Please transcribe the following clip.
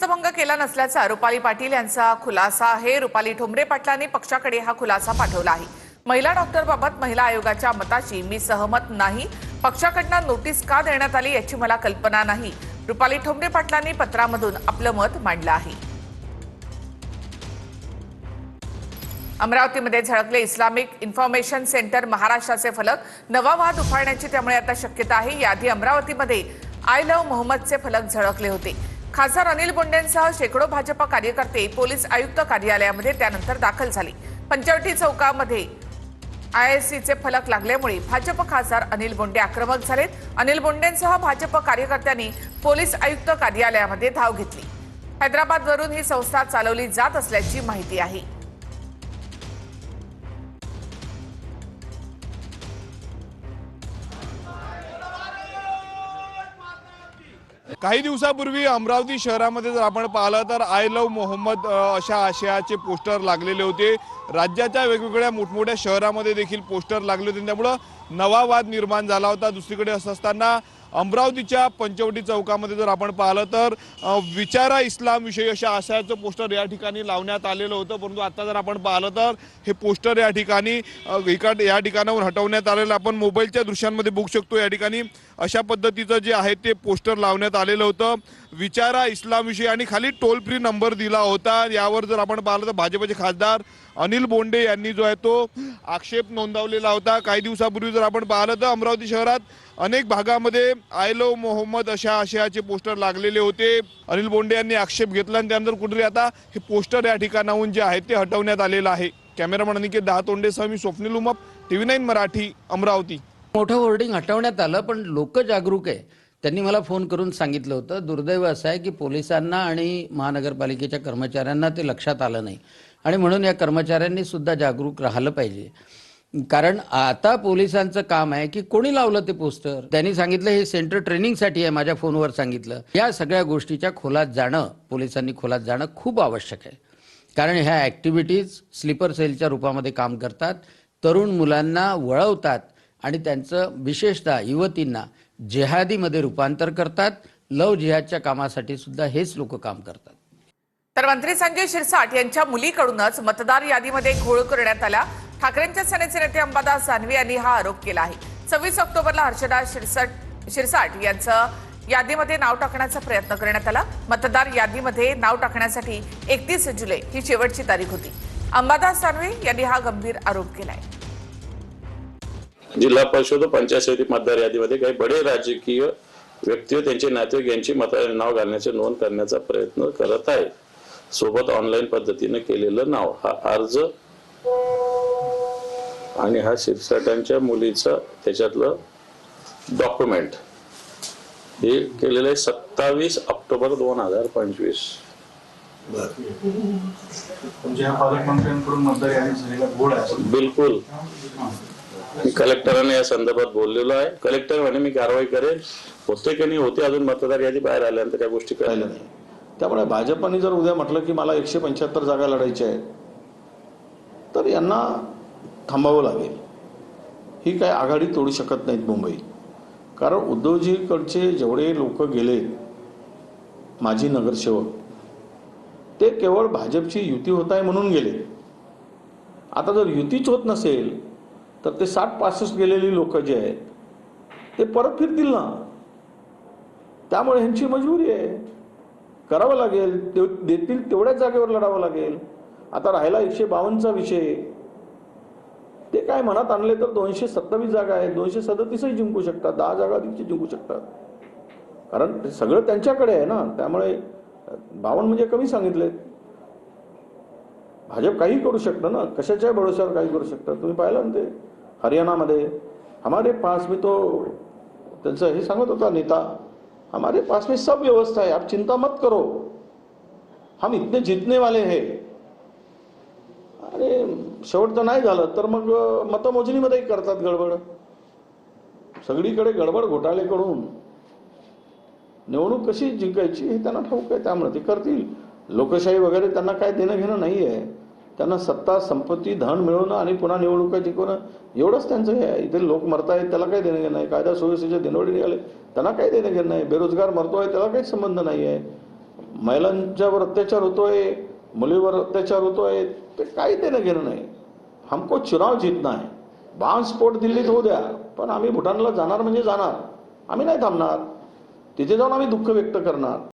शपथभंग केला नसल्याचा रुपाली पाटील यांचा खुलासा आहे। रुपाली ठोंबरे पाटलांनी पक्षाकडे हा खुलासा पाठवला आहे। महिला डॉक्टरबाबत महिला आयोगाच्या मताशी मी सहमत नाही। पक्षाकडून नोटीस का देण्यात आली याची मला कल्पना नाही। रुपाली ठोंबरे पाटलांनी पत्रामधून आपलं मत मांडलं आहे। अमरावतीमध्ये झळकले इस्लामिक इन्फॉर्मेशन सेंटर महाराष्ट्राचे फलक। नवा वाद उफाळण्याची त्यामुळे आता शक्यता आहे। याआधी अमरावतीमध्ये आय लव्ह मोहम्मदचे फलक झळकले होते। खासदार अनिल बोंडेंसह शेकडो भाजप कार्यकर्ते पोलीस आयुक्त कार्यालयामध्ये त्यानंतर दाखल झाले। पंचवटी चौकामध्ये आयएससीचे फलक लागल्यामुळे भाजप खासदार अनिल बोंडे आक्रमक झालेत। अनिल बोंडेंसह भाजप कार्यकर्त्यांनी पोलीस आयुक्त कार्यालयामध्ये धाव घेतली। हैदराबादवरून ही संस्था चालवली जात असल्याची माहिती आहे। काही दिवसापूर्वी अमरावती शहरामध्ये जर आपण पाहिलं तर आय लव्ह मोहम्मद अशा आशयाचे पोस्टर लागलेले होते। राज्याच्या वेगवेगळ्या मोठमोठ्या शहरामध्ये देखील पोस्टर लागले होते, त्यामुळे नवा वाद निर्माण झाला होता। दुसरीकडे असं असताना अमरावतीच्या पंचवटी चौकामध्ये जर आपण पाहिलं तर विचारा इस्लाम विषयी अशा आशयाचं पोस्टर या ठिकाणी लावण्यात आलेलं होतं, परंतु आता जर आपण पाहिलं तर हे पोस्टर या ठिकाणी या ठिकाणाहून हटवण्यात आलेलं आपण मोबाईलच्या दृश्यांमध्ये बघू शकतो। या ठिकाणी अशा पद्धतीचं जे आहे ते पोस्टर लावण्यात आलेलं होतं विचारा इस्लाम विषयी आणि खाली टोल फ्री नंबर दिला होता। यावर जर आपण पाहिलं तर भाजपचे खासदार अनिल बोंडे यांनी जो आहे तो आक्षेप नोंदवलेला होता। काही दिवसापूर्वी जर आपण पाहिलं तर अमरावती शहरात अनेक भागामध्ये आय लव्ह मोहम्मद अशा आशयाचे पोस्टर लागलेले होते। अनिल बोंडे यांनी आक्षेप घेतला आणि त्यानंतर कुठेतरी आता हे पोस्टर या ठिकाणाहून जे आहे ते हटवण्यात आलेलं आहे। कॅमेरामन अनिकेत दहातोंडेसह मी स्वप्नील उमप, TV9 मराठी, अमरावती। मोठं होर्डिंग हटवण्यात आलं, पण लोक जागरूक आहे। त्यांनी मला फोन करून सांगितलं होतं। दुर्दैव असं आहे की पोलिसांना आणि महानगरपालिकेच्या कर्मचाऱ्यांना ते लक्षात आलं नाही आणि म्हणून या कर्मचाऱ्यांनी सुद्धा जागरूक राहिलं पाहिजे। कारण आता पोलिसांचं काम आहे की कोणी लावलं ते पोस्टर, त्यांनी सांगितलं हे सेंटर ट्रेनिंगसाठी आहे, माझ्या फोनवर सांगितलं। या सगळ्या गोष्टीच्या खोलात जाणं, पोलिसांनी खोलात जाणं खूप आवश्यक आहे, कारण ह्या ॲक्टिव्हिटीज स्लीपर सेलच्या रूपामध्ये काम करतात, तरुण मुलांना वळवतात आणि त्यांचं विशेषतः युवतींना जिहादीमध्ये रूपांतर करतात। लव जिहादच्या कामासाठी सुद्धा हेच लोक काम करतात। तर मंत्री संजय शिरसाट यांच्या मुलीकडूनच मतदार यादीमध्ये घोळ करण्यात आला। ठाकरेंच्या सेनेचे नेते अंबादास दानवे यांनी हा आरोप केला आहे। 26 ऑक्टोबरला हर्षदा शिरसाट यांचं यादीमध्ये नाव टाकण्याचा प्रयत्न करण्यात आला। मतदार यादीमध्ये नाव टाकण्यासाठी 31 जुलै ही शेवटची तारीख होती। अंबादास दानवे यांनी हा गंभीर आरोप केलाय। जिल्हा परिषद व पंचायत समिती मतदार यादीमध्ये काही बडे राजकीय व्यक्ती व त्यांचे नातेवाईक यांची मतदार नाव घालण्याची नोंद करण्याचा प्रयत्न करत आहे। सोबत ऑनलाईन पद्धतीने केलेलं नाव, हा अर्ज आणि हा शिरसाटांच्या मुलीचं त्याच्यातलं डॉक्युमेंट हे केलेलं आहे 27 ऑक्टोबर 2025। बिलकुल, मी कलेक्टरांना या संदर्भात बोललेलो आहे। कलेक्टर म्हणे मी कारवाई करेल, होते की नाही होते, अजून मतदार यादी बाहेर आल्यानंतर त्या गोष्टी कळल्या नाही। त्यामुळे भाजपने जर उद्या म्हटलं की मला 175 जागा लढायच्या आहेत तर यांना थांबावं लागेल। ही काय आघाडी तोडू शकत नाहीत मुंबई, कारण उद्धवजीकडचे जेवढे लोक गेले माजी नगरसेवक ते केवळ भाजपची युती होत आहे म्हणून गेले। आता जर युतीच होत नसेल तर ते 60-65 गेलेली लोक जे आहेत ते परत फिरतील ना। त्यामुळे ह्यांची मजबुरी आहे, करावं लागेल, देतील तेवढ्याच जागेवर लढावं लागेल। आता राहिला 152चा विषय, ते काय मनात आणले तर 227 जागा आहेत, 237ही जिंकू शकतात, 10 जागा अधिकची जिंकू शकतात, कारण ते सगळं त्यांच्याकडे आहे ना। त्यामुळे 52 म्हणजे कमी सांगितले। भाजप काही करू शकतं ना, कशाच्या भरोश्यावर काही करू शकतं। तुम्ही पाहिलं ना ते हरियाणामध्ये हमारे पास में, तो त्यांचं हे सांगत होता नेता, हमारे पास में सब व्यवस्था है, आप चिंता मत करो, हम इतने जीतने वाले हैं। अरे शेवटचं नाही झालं तर मग मतमोजणीमध्ये करतात गडबड। सगळीकडे गडबड घोटाळे करून निवडणूक कशी जिंकायची हे त्यांना ठाऊक आहे, त्यामुळे ते करतील। लोकशाही वगैरे त्यांना काय देणं घेणं नाही आहे, त्यांना सत्ता संपत्ती धन मिळवणं आणि पुन्हा निवडणुका जिंकवणं एवढंच त्यांचं हे आहे। इथे लोक मरतायत त्याला काही देणं घेणं नाही, कायदा सुव्यवस्थेचे दिनवडी निघाले त्यांना काही देणं घेणं नाही, बेरोजगार मरतोय त्याला काही संबंध नाही आहे। महिलांच्यावर अत्याचार होतोय, मुलीवर अत्याचार होतोय, ते काही देणं घेणं नाही. हमको चुनाव जीतना है. बॉम्बस्फोट दिल्लीत होऊ द्या, पण आम्ही भूटानला जाणार म्हणजे जाणार. आम्ही नाही थांबणार. तिथे जाऊन आम्ही दुःख व्यक्त करणार.